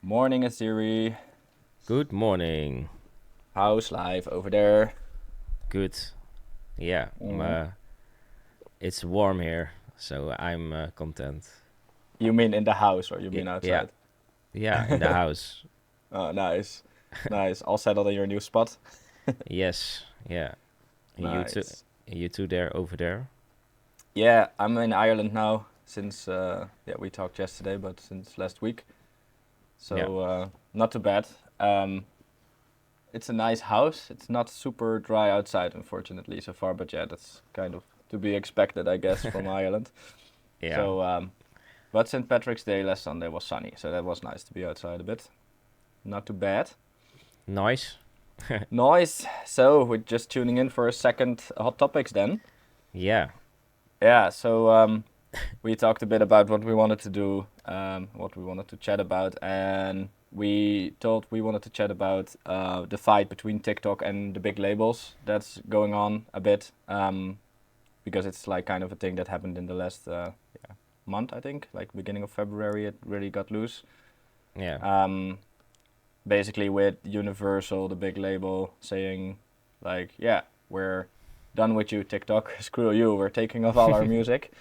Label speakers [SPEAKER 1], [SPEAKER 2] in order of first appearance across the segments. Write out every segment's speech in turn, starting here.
[SPEAKER 1] Morning, Asiri.
[SPEAKER 2] Good morning.
[SPEAKER 1] How's life over there?
[SPEAKER 2] Good. Yeah,
[SPEAKER 1] Mm.
[SPEAKER 2] it's warm here, so I'm content.
[SPEAKER 1] You mean in the house or you
[SPEAKER 2] Y-
[SPEAKER 1] mean
[SPEAKER 2] yeah,
[SPEAKER 1] outside?
[SPEAKER 2] yeah, in the house.
[SPEAKER 1] Oh, nice. Nice. All settled in your new spot?
[SPEAKER 2] Yes, yeah. You too.
[SPEAKER 1] Nice.
[SPEAKER 2] You two there over there.
[SPEAKER 1] Yeah, I'm in Ireland now since, we talked yesterday, but since last week.
[SPEAKER 2] Yeah,
[SPEAKER 1] So, not too bad. Um, it's a nice house. It's not super dry outside, unfortunately, so far, but yeah, that's kind of to be expected, I guess, from Ireland.
[SPEAKER 2] yeah.
[SPEAKER 1] So, but St. Patrick's Day last Sunday was sunny, so that was nice to be outside a bit. Not too bad.
[SPEAKER 2] Nice.
[SPEAKER 1] Nice. So we're just tuning in for a second hot topics then.
[SPEAKER 2] Yeah,
[SPEAKER 1] Yeah. So we talked a bit about what we wanted to do, what we wanted to chat about, and we told we wanted to chat about the fight between TikTok and the big labels that's going on a bit, because it's like kind of a thing that happened in the last month, I think, like beginning of February. It really got loose.
[SPEAKER 2] yeah,
[SPEAKER 1] Um, Basically with Universal, the big label, saying like, yeah, we're done with you, TikTok. Screw you. We're taking off all our music.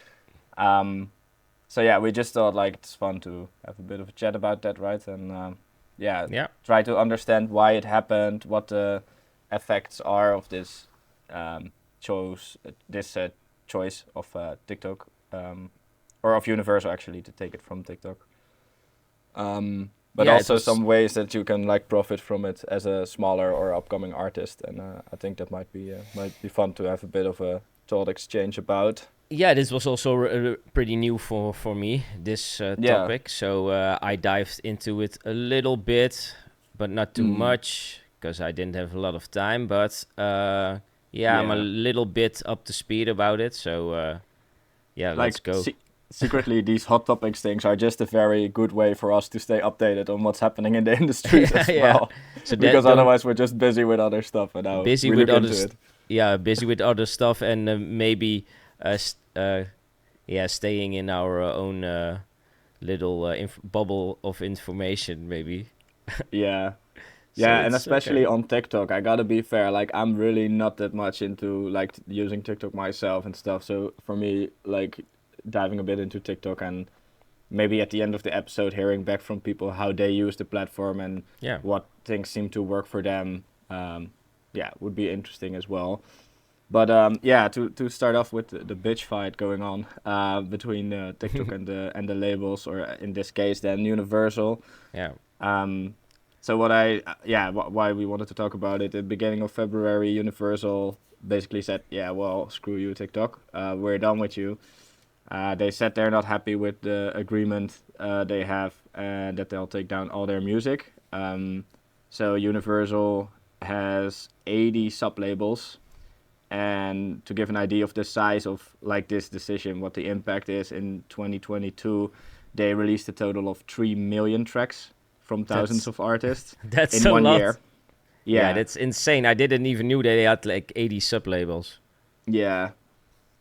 [SPEAKER 1] Um, so yeah, we just thought like it's fun to have a bit of a chat about that, right? And yeah,
[SPEAKER 2] yeah,
[SPEAKER 1] try to understand why it happened, what the effects are of this choice, choice of TikTok, or of Universal actually to take it from TikTok. But
[SPEAKER 2] yeah. It
[SPEAKER 1] also
[SPEAKER 2] was.
[SPEAKER 1] some ways that you can like profit from it as a smaller or upcoming artist, and I think that might be fun to have a bit of a thought exchange about.
[SPEAKER 2] Yeah, this was also pretty new for me. This
[SPEAKER 1] Yeah.
[SPEAKER 2] topic, so I dived into it a little bit, but not too
[SPEAKER 1] Mm.
[SPEAKER 2] much because I didn't have a lot of time. But yeah, I'm a
[SPEAKER 1] Yeah.
[SPEAKER 2] little bit up to speed about it. So yeah, let's
[SPEAKER 1] Like
[SPEAKER 2] go.
[SPEAKER 1] secretly, these hot topics things are just a very good way for us to stay updated on what's happening in the industries
[SPEAKER 2] Yeah,
[SPEAKER 1] as
[SPEAKER 2] yeah.
[SPEAKER 1] well,
[SPEAKER 2] So that
[SPEAKER 1] because
[SPEAKER 2] don't
[SPEAKER 1] otherwise we're just busy with other stuff, and now
[SPEAKER 2] busy
[SPEAKER 1] we
[SPEAKER 2] with
[SPEAKER 1] look
[SPEAKER 2] other,
[SPEAKER 1] into it.
[SPEAKER 2] yeah, busy with other stuff, and maybe yeah, staying in our own little bubble of information, maybe.
[SPEAKER 1] Yeah.
[SPEAKER 2] So
[SPEAKER 1] Yeah, and
[SPEAKER 2] it's
[SPEAKER 1] especially
[SPEAKER 2] okay.
[SPEAKER 1] on TikTok, I gotta be fair. Like, I'm really not that much into like using TikTok myself and stuff. So for me, like diving a bit into TikTok and maybe at the end of the episode, hearing back from people how they use the platform and
[SPEAKER 2] Yeah,
[SPEAKER 1] what things seem to work for them, yeah, would be interesting as well. But yeah, to start off with the bitch fight going on between TikTok and the labels, or in this case, then Universal.
[SPEAKER 2] yeah,
[SPEAKER 1] Um, so what I yeah why we wanted to talk about it at the beginning of February, Universal basically said, yeah, well, screw you, TikTok, we're done with you. They said they're not happy with the agreement they have, and that they'll take down all their music. So Universal has 80 sub labels, and to give an idea of the size of like this decision, what the impact is, in 2022 they released a total of 3 million tracks from thousands
[SPEAKER 2] that's
[SPEAKER 1] of artists
[SPEAKER 2] that's
[SPEAKER 1] in
[SPEAKER 2] a
[SPEAKER 1] one
[SPEAKER 2] lot.
[SPEAKER 1] year.
[SPEAKER 2] Yeah,
[SPEAKER 1] Yeah.
[SPEAKER 2] that's insane. I didn't even knew that they had like 80 sub labels.
[SPEAKER 1] Yeah.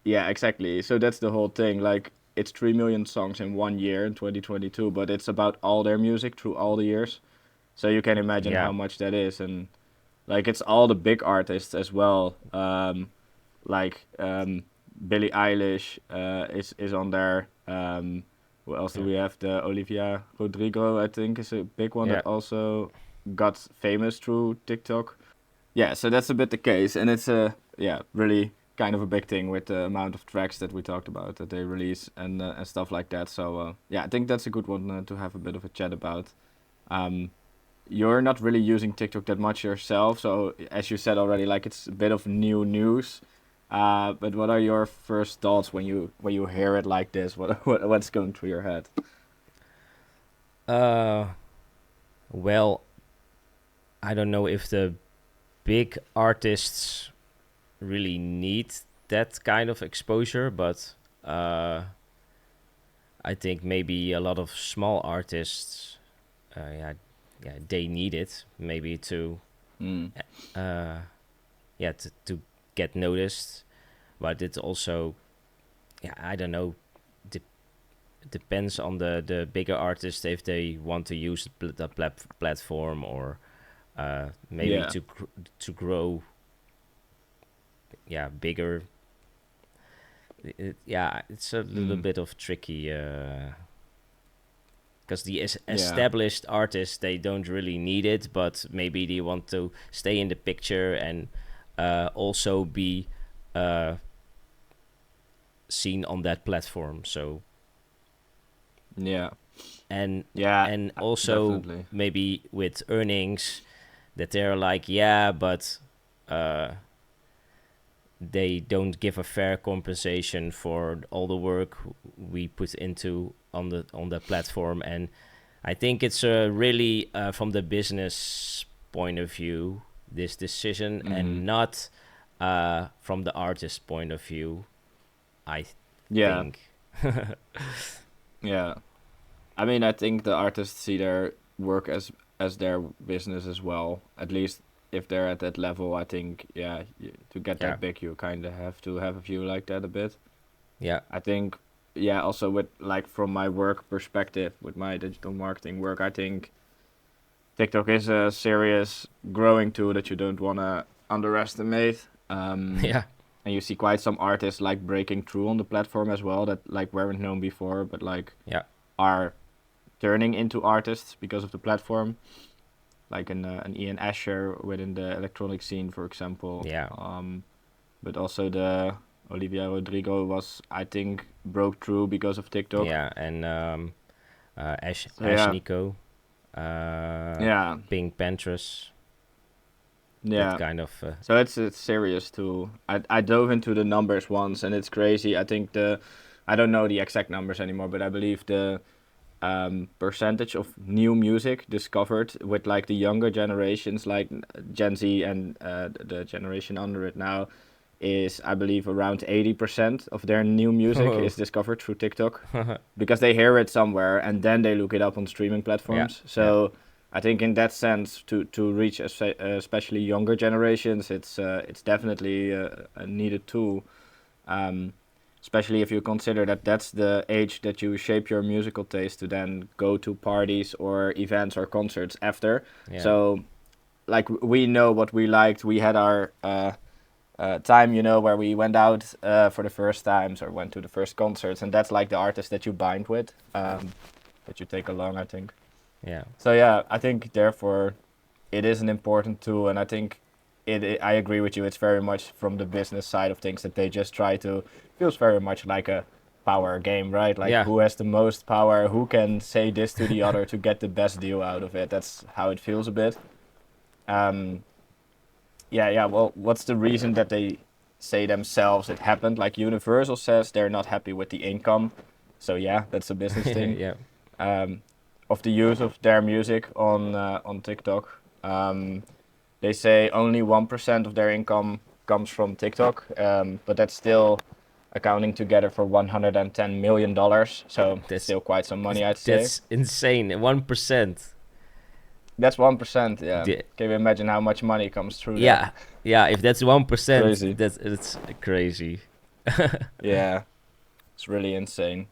[SPEAKER 1] Yeah, exactly. So that's the whole thing. Like, it's 3 million songs in one year in 2022, but it's about all their music through all the years. So you can imagine
[SPEAKER 2] Yeah,
[SPEAKER 1] how much that is. And like, it's all the big artists as well. Like Billie Eilish is on there. Who else do
[SPEAKER 2] yeah,
[SPEAKER 1] we have? The Olivia Rodrigo, I think, is a big one
[SPEAKER 2] yeah,
[SPEAKER 1] that also got famous through TikTok. Yeah, so that's a bit the case, and it's a yeah really kind of a big thing with the amount of tracks that we talked about that they release and stuff like that. So yeah, I think that's a good one to have a bit of a chat about. Um, you're not really using TikTok that much yourself, so as you said already, like it's a bit of new news. But what are your first thoughts when you hear it like this? What's going through your head?
[SPEAKER 2] yeah. Well, I don't know if the big artists really need that kind of exposure, but uh, I think maybe a lot of small artists, yeah, yeah, they need it maybe to,
[SPEAKER 1] Mm.
[SPEAKER 2] uh, yeah, to get noticed. But it's also, yeah, I don't know, it depends on the bigger artists if they want to use the platform, or maybe
[SPEAKER 1] Yeah.
[SPEAKER 2] to grow, bigger. Yeah, it's a little
[SPEAKER 1] Mm.
[SPEAKER 2] bit of tricky, because the
[SPEAKER 1] Yeah.
[SPEAKER 2] established artists, they don't really need it, but maybe they want to stay in the picture and also be uh, seen on that platform. So
[SPEAKER 1] Yeah.
[SPEAKER 2] and
[SPEAKER 1] Yeah.
[SPEAKER 2] and also
[SPEAKER 1] Definitely.
[SPEAKER 2] maybe with earnings, that they're like, yeah, but uh, they don't give a fair compensation for all the work we put into on the platform. And I think it's really from the business point of view, this decision,
[SPEAKER 1] Mm.
[SPEAKER 2] and not from the artist point of view, I
[SPEAKER 1] Yeah.
[SPEAKER 2] think.
[SPEAKER 1] Yeah. I mean, I think the artists see their work as their business as well. At least if they're at that level, I think, yeah, to get
[SPEAKER 2] Yeah,
[SPEAKER 1] that big, you kind of have to have a view like that a bit.
[SPEAKER 2] yeah,
[SPEAKER 1] I think, yeah, also with like from my work perspective, with my digital marketing work, I think TikTok is a serious growing tool that you don't want to underestimate.
[SPEAKER 2] yeah,
[SPEAKER 1] And you see quite some artists like breaking through on the platform as well that like weren't known before, but like
[SPEAKER 2] yeah,
[SPEAKER 1] are turning into artists because of the platform, like an Ian Asher within the electronic scene, for example.
[SPEAKER 2] yeah,
[SPEAKER 1] But also the Olivia Rodrigo was, I think, broke through because of TikTok.
[SPEAKER 2] yeah. And
[SPEAKER 1] So
[SPEAKER 2] Ash
[SPEAKER 1] yeah,
[SPEAKER 2] Nico, uh,
[SPEAKER 1] yeah,
[SPEAKER 2] Pink Panthers, that
[SPEAKER 1] yeah.
[SPEAKER 2] kind of.
[SPEAKER 1] So it's serious too. I dove into the numbers once and it's crazy. I think I don't know the exact numbers anymore, but I believe the percentage of new music discovered with like the younger generations, like Gen Z and the generation under it now, is I believe around 80% of their new music
[SPEAKER 2] Whoa.
[SPEAKER 1] is discovered through TikTok because they hear it somewhere and then they look it up on streaming
[SPEAKER 2] Yeah,
[SPEAKER 1] platforms.
[SPEAKER 2] yeah,
[SPEAKER 1] So I think in that sense, to reach especially younger generations, it's definitely a needed tool. Um, Especially if you consider that that's the age that you shape your musical taste to then go to parties or events or concerts after.
[SPEAKER 2] yeah,
[SPEAKER 1] So like we know what we liked. We had our time, where we went out for the first times or went to the first concerts, and that's like the artist that you bind with, that you take along, I think.
[SPEAKER 2] yeah,
[SPEAKER 1] So yeah, I think therefore it is an important tool, and I think I agree with you. It's very much from the business side of things that they just try to. Feels very much like a power game, right? Like
[SPEAKER 2] yeah,
[SPEAKER 1] who has the most power, who can say this to the other to get the best deal out of it. That's how it feels a bit. Um, yeah, yeah. Well, what's the reason that they say themselves it happened? Like Universal says they're not happy with the income. So yeah, that's a business thing.
[SPEAKER 2] yeah.
[SPEAKER 1] Um, of the use of their music on TikTok. They say only 1% of their income comes from TikTok, but that's still accounting together for $110 million. So
[SPEAKER 2] That's
[SPEAKER 1] still quite some money, I'd say.
[SPEAKER 2] that's insane. 1%.
[SPEAKER 1] That's 1%. Yeah.
[SPEAKER 2] The,
[SPEAKER 1] Can you imagine how much money comes through that?
[SPEAKER 2] yeah, yeah. If that's 1%,
[SPEAKER 1] Crazy.
[SPEAKER 2] that's it's crazy.
[SPEAKER 1] Yeah, it's really insane.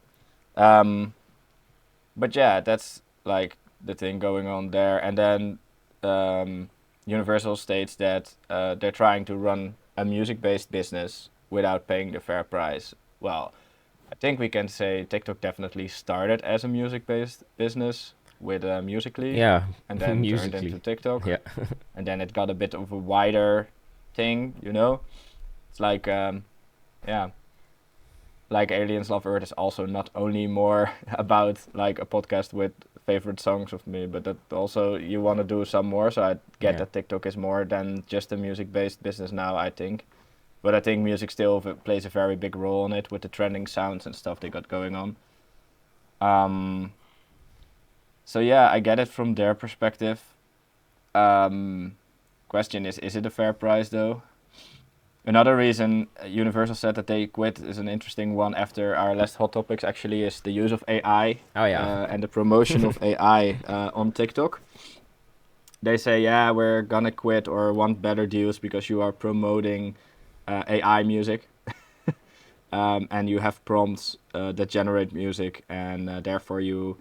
[SPEAKER 1] Um, but yeah, that's like the thing going on there. And then Universal states that they're trying to run a music-based business without paying the fair price. Well, I think we can say TikTok definitely started as a music-based business with Musical.ly,
[SPEAKER 2] Yeah,
[SPEAKER 1] and then turned into
[SPEAKER 2] musically.
[SPEAKER 1] TikTok,
[SPEAKER 2] Yeah,
[SPEAKER 1] and then it got a bit of a wider thing. It's like yeah, like Aliens Love Earth is also not only more about like a podcast with favorite songs of me, but that also you want to do some more. So I get
[SPEAKER 2] yeah,
[SPEAKER 1] that TikTok is more than just a music-based business now, I think. But I think music still plays a very big role in it with the trending sounds and stuff they got going on. Um, so yeah, I get it from their perspective. Um, Question is it a fair price though? Another reason Universal said that they quit is an interesting one after our last hot topics actually is the use of AI
[SPEAKER 2] oh yeah,
[SPEAKER 1] and the promotion of AI on TikTok. They say, yeah, we're gonna quit or want better deals because you are promoting AI music. and you have prompts that generate music, and therefore you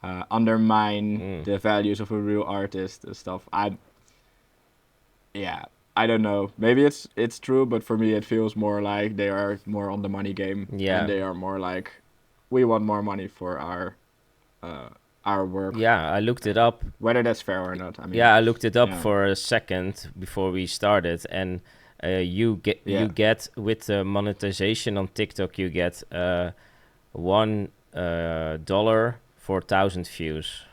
[SPEAKER 1] undermine the values of a real artist and stuff. Yeah, I don't know. Maybe it's true, but for me it feels more like they are more on the money game, and
[SPEAKER 2] Yeah.
[SPEAKER 1] they are more like, we want more money for our work.
[SPEAKER 2] Yeah, I looked it up.
[SPEAKER 1] Whether that's fair or not, I mean.
[SPEAKER 2] Yeah, I looked it up
[SPEAKER 1] Yeah.
[SPEAKER 2] for a second before we started, and you
[SPEAKER 1] Yeah.
[SPEAKER 2] get with the monetization on TikTok, you get $1 for 1,000 views.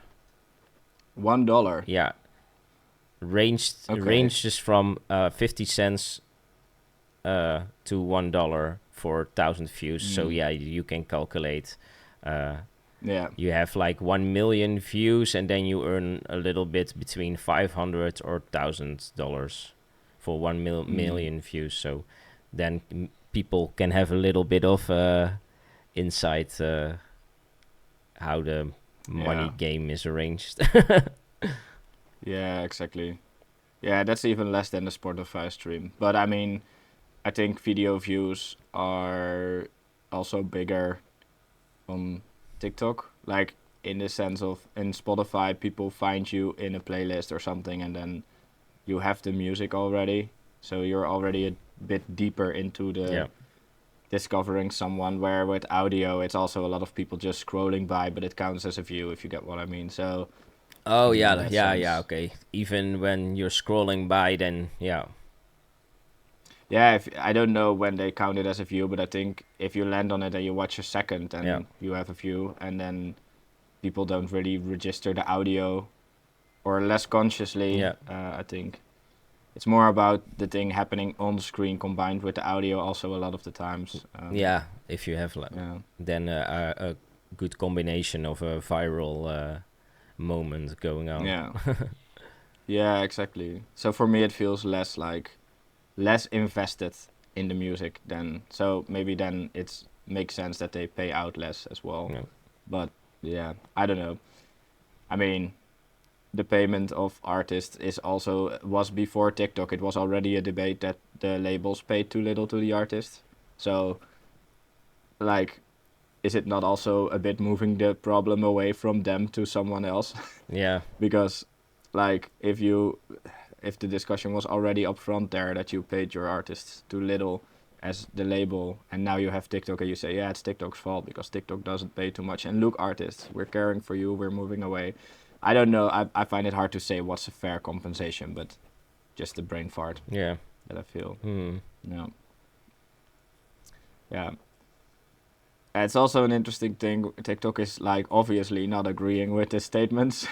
[SPEAKER 1] $1.
[SPEAKER 2] Yeah,
[SPEAKER 1] Okay.
[SPEAKER 2] ranges from 50 cents to $1 for 1,000 views. So yeah, you can calculate.
[SPEAKER 1] Yeah.
[SPEAKER 2] You have like 1 million views, and then you earn a little bit between $500 or $1,000 for 1 million views. So then people can have a little bit of insight how the money game is arranged.
[SPEAKER 1] Yeah, exactly. Yeah, that's even less than the Spotify stream. But I mean, I think video views are also bigger on TikTok. Like, in the sense of, in Spotify, people find you in a playlist or something, and then you have the music already. So you're already a bit deeper into the
[SPEAKER 2] Yeah.
[SPEAKER 1] discovering someone, where with audio, it's also a lot of people just scrolling by, but it counts as a view, if you get what I mean. So,
[SPEAKER 2] Oh
[SPEAKER 1] in
[SPEAKER 2] yeah,
[SPEAKER 1] that
[SPEAKER 2] yeah,
[SPEAKER 1] sense.
[SPEAKER 2] yeah. Okay. Even when you're scrolling by, then yeah,
[SPEAKER 1] Yeah, I don't know when they count it as a view, but I think if you land on it and you watch a second, and
[SPEAKER 2] Yeah.
[SPEAKER 1] you have a view, and then people don't really register the audio, or less consciously.
[SPEAKER 2] Yeah.
[SPEAKER 1] I think it's more about the thing happening on screen combined with the audio also a lot of the times.
[SPEAKER 2] Yeah. If you have
[SPEAKER 1] Yeah.
[SPEAKER 2] then a good combination of a viral moment going on.
[SPEAKER 1] Yeah. Yeah, exactly. So for me, it feels less invested in the music then. So maybe then it makes sense that they pay out less as well.
[SPEAKER 2] Yeah.
[SPEAKER 1] But yeah, I don't know. I mean, the payment of artists was before TikTok. It was already a debate that the labels paid too little to the artist. So, like, is it not also a bit moving the problem away from them to someone else?
[SPEAKER 2] Yeah.
[SPEAKER 1] Because, like, if the discussion was already up front there that you paid your artists too little as the label, and now you have TikTok and you say, yeah, it's TikTok's fault because TikTok doesn't pay too much, and look, artists, we're caring for you, we're moving away. I don't know. I find it hard to say what's a fair compensation, but just a brain fart
[SPEAKER 2] Yeah.
[SPEAKER 1] that I feel.
[SPEAKER 2] Hmm.
[SPEAKER 1] No. Yeah. It's also an interesting thing. TikTok is, like, obviously not agreeing with the statements.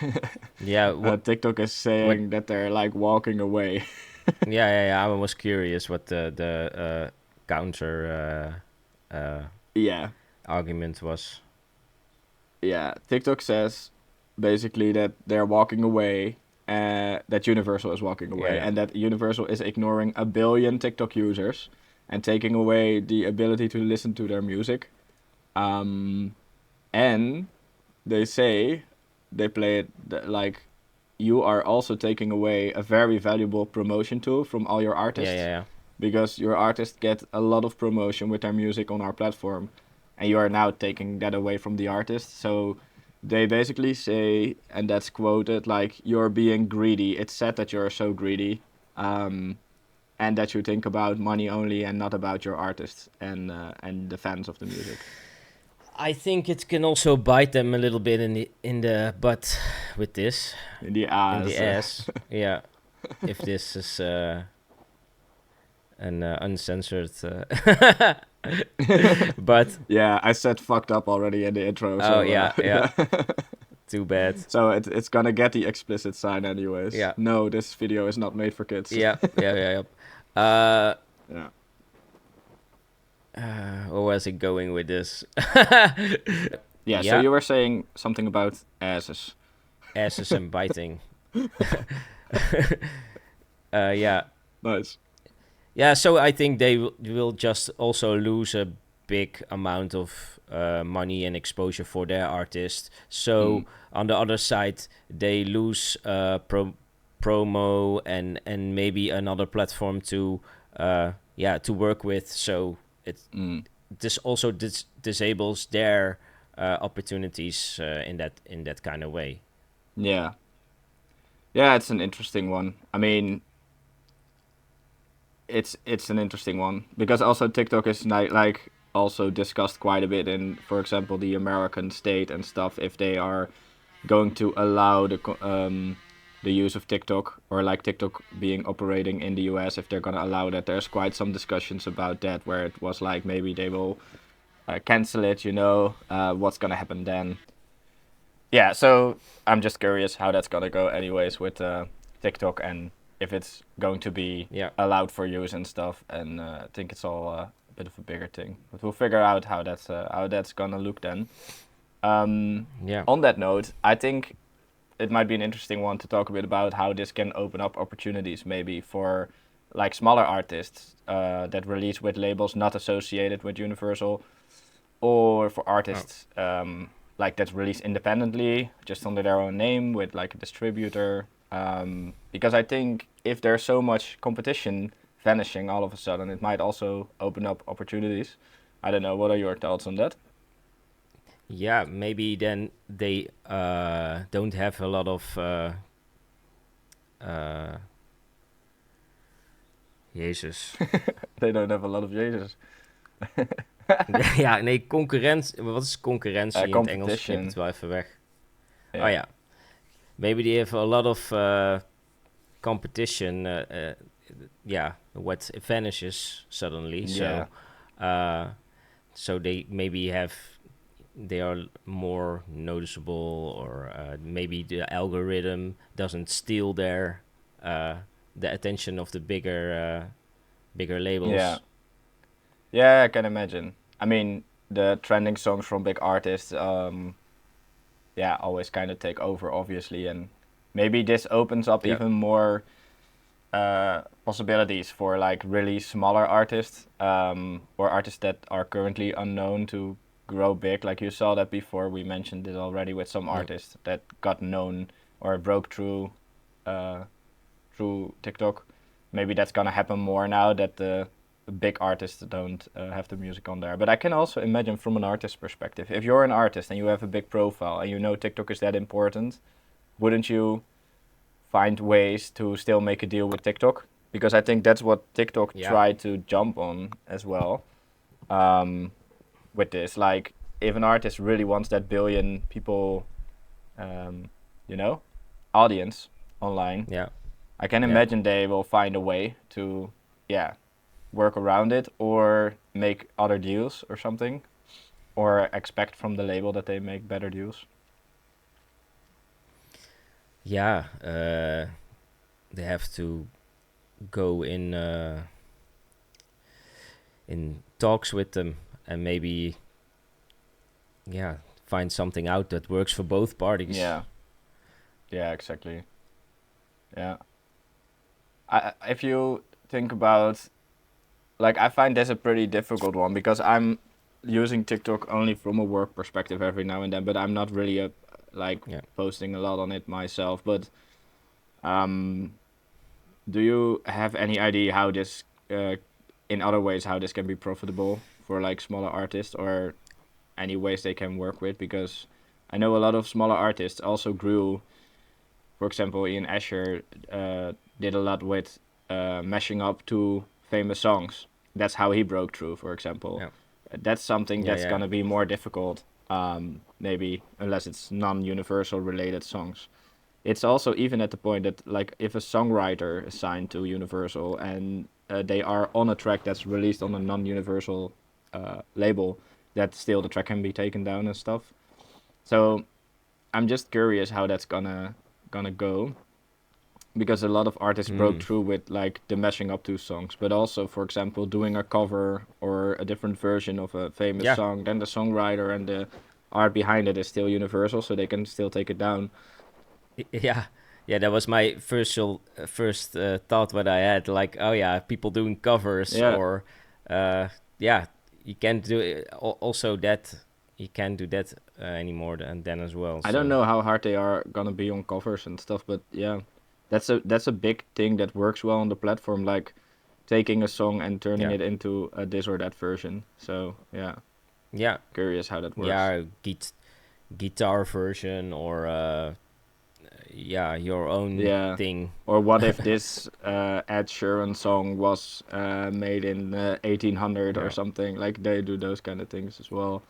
[SPEAKER 2] Yeah. What?
[SPEAKER 1] TikTok is saying that they're, like, walking away.
[SPEAKER 2] Yeah. I was curious what the counter
[SPEAKER 1] Yeah.
[SPEAKER 2] argument was.
[SPEAKER 1] Yeah. TikTok says basically that they're walking away, that Universal is walking away,
[SPEAKER 2] Yeah.
[SPEAKER 1] and that Universal is ignoring 1 billion TikTok users and taking away the ability to listen to their music. And they say, they play it like, you are also taking away a very valuable promotion tool from all your artists.
[SPEAKER 2] Yeah.
[SPEAKER 1] Because your artists get a lot of promotion with their music on our platform, and you are now taking that away from the artist. So they basically say, and that's quoted, like, you're being greedy. It's sad that you're so greedy, and that you think about money only and not about your artists and the fans of the music.
[SPEAKER 2] I think it can also bite them a little bit in the butt with this.
[SPEAKER 1] In the ass.
[SPEAKER 2] In the ass. Yeah. If this is an uncensored but
[SPEAKER 1] Yeah, I said fucked up already in the intro.
[SPEAKER 2] oh
[SPEAKER 1] So,
[SPEAKER 2] yeah. Too bad.
[SPEAKER 1] So it's gonna get the explicit sign anyways.
[SPEAKER 2] Yeah.
[SPEAKER 1] No, this video is not made for kids.
[SPEAKER 2] Yeah.
[SPEAKER 1] Yeah.
[SPEAKER 2] Where was it going with this?
[SPEAKER 1] Yeah, so you were saying something about asses.
[SPEAKER 2] Asses and biting. Yeah.
[SPEAKER 1] Nice.
[SPEAKER 2] Yeah, so I think they will just also lose a big amount of money and exposure for their artists. So on the other side, they lose promo and maybe another platform to work with. So this also disables their opportunities in that kind of way.
[SPEAKER 1] Yeah. Yeah, it's an interesting one. I mean, it's an interesting one because also TikTok is like also discussed quite a bit in, for example, the American state and stuff, if they are going to allow the use of TikTok, or like TikTok being operating in the US, if they're gonna allow that. There's quite some discussions about that, where it was like maybe they will cancel it. What's gonna happen then? Yeah, so I'm just curious how that's gonna go, anyways, with TikTok, and if it's going to be
[SPEAKER 2] Yeah,
[SPEAKER 1] allowed for use and stuff. And I think it's all a bit of a bigger thing, but we'll figure out how that's gonna look then. Um,
[SPEAKER 2] yeah,
[SPEAKER 1] on that note, I think it might be an interesting one to talk a bit about how this can open up opportunities, maybe for like smaller artists that release with labels not associated with Universal, or for
[SPEAKER 2] oh,
[SPEAKER 1] artists like that release independently, just under their own name with like a distributor. Because I think if there's so much competition vanishing all of a sudden, it might also open up opportunities. I don't know. What are your thoughts on that?
[SPEAKER 2] yeah. Maybe then they don't have a lot of uh, Jesus.
[SPEAKER 1] They don't have a lot of Jesus.
[SPEAKER 2] Ja, nee, concurrentie. Wat is concurrentie in het Engels? Ik knip het
[SPEAKER 1] Competition.
[SPEAKER 2] wel even weg. Oh
[SPEAKER 1] Yeah.
[SPEAKER 2] ja, maybe they have a lot of competition. Yeah, what vanishes suddenly.
[SPEAKER 1] Yeah.
[SPEAKER 2] Uh, so they maybe they are more noticeable, or maybe the algorithm doesn't steal uh, the attention of the bigger
[SPEAKER 1] Yeah.
[SPEAKER 2] labels.
[SPEAKER 1] Yeah, I can imagine. I mean, the trending songs from big artists, yeah, always kind of take over, obviously, and maybe this opens up
[SPEAKER 2] Yeah,
[SPEAKER 1] even more possibilities for like really smaller artists, or artists that are currently unknown, to grow big. Like you saw that before, we mentioned it already with some
[SPEAKER 2] yeah,
[SPEAKER 1] artists that got known or broke uh, through TikTok. Maybe that's gonna happen more now that the big artists don't have the music on there. But I can also imagine from an artist perspective, if you're an artist and you have a big profile and you know TikTok is that important, wouldn't you find ways to still make a deal with TikTok? Because I think that's what TikTok
[SPEAKER 2] yeah,
[SPEAKER 1] tried to jump on as well. Um, with this, like, if an artist really wants that billion people, um, you know, audience online,
[SPEAKER 2] yeah,
[SPEAKER 1] I can
[SPEAKER 2] yeah.
[SPEAKER 1] imagine they will find a way to, yeah, work around it or make other deals or something, or expect from the label that they make better deals.
[SPEAKER 2] Yeah, they have to go in talks with them, and maybe, yeah, find something out that works for both parties.
[SPEAKER 1] Yeah, yeah, exactly. Yeah, if you think about, like, I find this a pretty difficult one because I'm using TikTok only from a work perspective every now and then, but I'm not really like
[SPEAKER 2] Yeah,
[SPEAKER 1] posting a lot on it myself. But um, do you have any idea how this, in other ways, how this can be profitable for like smaller artists, or any ways they can work with? Because I know a lot of smaller artists also grew. For example, Ian Asher did a lot with mashing up two famous songs. That's how he broke through, for example.
[SPEAKER 2] yeah,
[SPEAKER 1] That's something
[SPEAKER 2] yeah,
[SPEAKER 1] that's
[SPEAKER 2] yeah,
[SPEAKER 1] gonna be more difficult, maybe, unless it's non-universal related songs. It's also even at the point that, like, if a songwriter is signed to Universal and they are on a track that's released on a non-universal label, that still the track can be taken down and stuff. So I'm just curious how that's gonna go, because a lot of artists broke
[SPEAKER 2] mm,
[SPEAKER 1] through with like the mashing up two songs, but also, for example, doing a cover or a different version of a famous
[SPEAKER 2] yeah,
[SPEAKER 1] song. Then the songwriter and the art behind it is still Universal, so they can still take it down.
[SPEAKER 2] yeah, yeah. That was my first thought what I had. Like, oh yeah, people doing covers,
[SPEAKER 1] Yeah,
[SPEAKER 2] or uh, yeah, you can't do it. Also, that you can't do that anymore, and then as well.
[SPEAKER 1] I don't
[SPEAKER 2] So
[SPEAKER 1] know how hard they are gonna be on covers and stuff, but yeah, that's a big thing that works well on the platform. Like, taking a song and turning
[SPEAKER 2] Yeah.
[SPEAKER 1] it into a this or that version. So yeah,
[SPEAKER 2] Yeah.
[SPEAKER 1] curious how that works.
[SPEAKER 2] Yeah. Guitar version or yeah, your own
[SPEAKER 1] Yeah.
[SPEAKER 2] thing.
[SPEAKER 1] Or what if this Ed Sheeran song was made in 1800 or
[SPEAKER 2] Yeah.
[SPEAKER 1] something? Like they do those kind of things as well.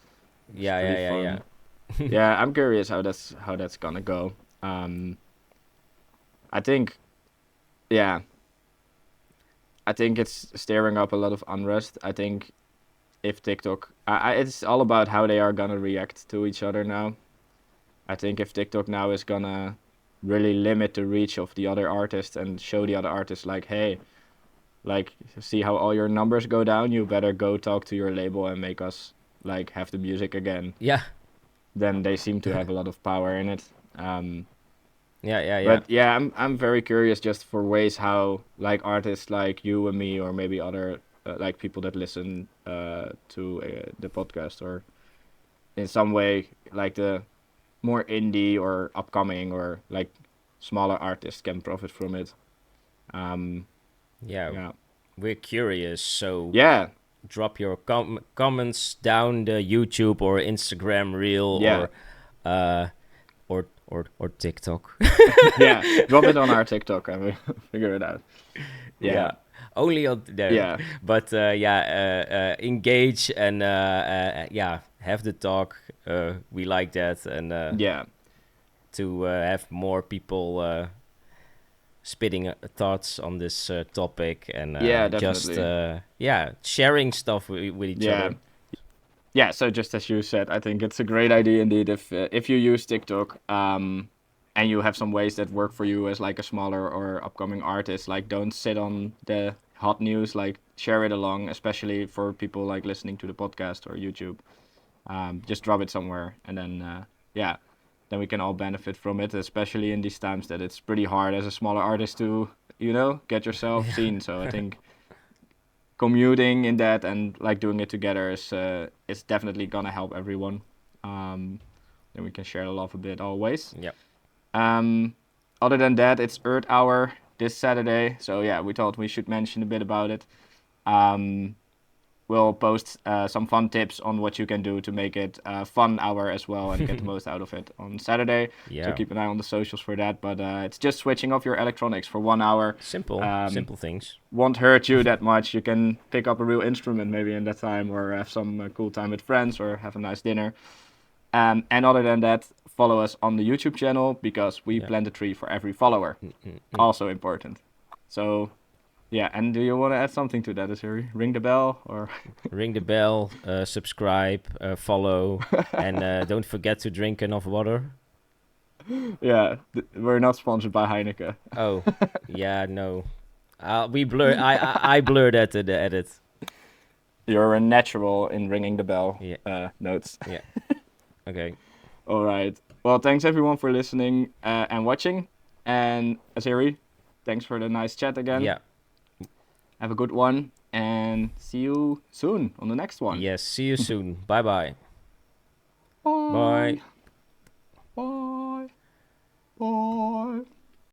[SPEAKER 1] It's
[SPEAKER 2] Yeah.
[SPEAKER 1] pretty
[SPEAKER 2] Yeah. Yeah.
[SPEAKER 1] fun.
[SPEAKER 2] Yeah.
[SPEAKER 1] Yeah, I'm curious how that's gonna go. I think, yeah, I think it's stirring up a lot of unrest. I think if TikTok, it's all about how they are gonna react to each other now. I think if TikTok now is gonna really limit the reach of the other artists and show the other artists like, hey, like see how all your numbers go down, you better go talk to your label and make us like have the music again.
[SPEAKER 2] Yeah.
[SPEAKER 1] Then they seem to have a lot of power in it.
[SPEAKER 2] Yeah. Yeah. Yeah.
[SPEAKER 1] But yeah, I'm very curious just for ways how like artists like you and me or maybe other like people that listen to the podcast or in some way like the more indie or upcoming or like smaller artists can profit from it. Um,
[SPEAKER 2] Yeah.
[SPEAKER 1] yeah,
[SPEAKER 2] We're curious, so
[SPEAKER 1] yeah,
[SPEAKER 2] drop your comments down the YouTube or Instagram reel
[SPEAKER 1] yeah,
[SPEAKER 2] uh or TikTok.
[SPEAKER 1] yeah. Drop it on our TikTok and we figure it out. Yeah,
[SPEAKER 2] Only on there.
[SPEAKER 1] yeah,
[SPEAKER 2] But engage and yeah, have the talk. We like that, and
[SPEAKER 1] yeah,
[SPEAKER 2] to have more people spitting thoughts on this topic and
[SPEAKER 1] yeah,
[SPEAKER 2] just
[SPEAKER 1] definitely.
[SPEAKER 2] sharing stuff with each
[SPEAKER 1] Yeah.
[SPEAKER 2] other.
[SPEAKER 1] Yeah, so just as you said, I think it's a great idea indeed if you use TikTok and you have some ways that work for you as like a smaller or upcoming artist, like don't sit on the hot news, like share it along, especially for people like listening to the podcast or YouTube. Just drop it somewhere and then yeah, then we can all benefit from it, especially in these times that it's pretty hard as a smaller artist to, get yourself seen. So I think commuting in that and like doing it together is definitely gonna help everyone. Then we can share the love a bit always.
[SPEAKER 2] Yep.
[SPEAKER 1] Other than that, it's Earth Hour this Saturday, so yeah, we thought we should mention a bit about it. We'll post some fun tips on what you can do to make it a fun hour as well and get the most out of it on Saturday. So
[SPEAKER 2] Yeah.
[SPEAKER 1] keep an eye on the socials for that. But it's just switching off your electronics for 1 hour.
[SPEAKER 2] Simple things.
[SPEAKER 1] Won't hurt you that much. You can pick up a real instrument maybe in that time or have some cool time with friends or have a nice dinner. And other than that, follow us on the YouTube channel because we
[SPEAKER 2] Yeah.
[SPEAKER 1] plant a tree for every follower. Also important. So yeah, and do you want to add something to that, Azuri? Ring the bell or
[SPEAKER 2] Ring the bell, subscribe, follow, and don't forget to drink enough water.
[SPEAKER 1] yeah, we're not sponsored by Heineken.
[SPEAKER 2] Oh, yeah, no. We blur. I blur that in the edit.
[SPEAKER 1] You're a natural in ringing the bell
[SPEAKER 2] Yeah.
[SPEAKER 1] notes.
[SPEAKER 2] Yeah. Okay.
[SPEAKER 1] All right. Well, thanks everyone for listening and watching. And Azuri, thanks for the nice chat again.
[SPEAKER 2] Yeah.
[SPEAKER 1] Have a good one and see you soon on the next one.
[SPEAKER 2] Yes. See you soon. Bye-bye.
[SPEAKER 1] Bye.
[SPEAKER 2] Bye.
[SPEAKER 1] Bye. Bye.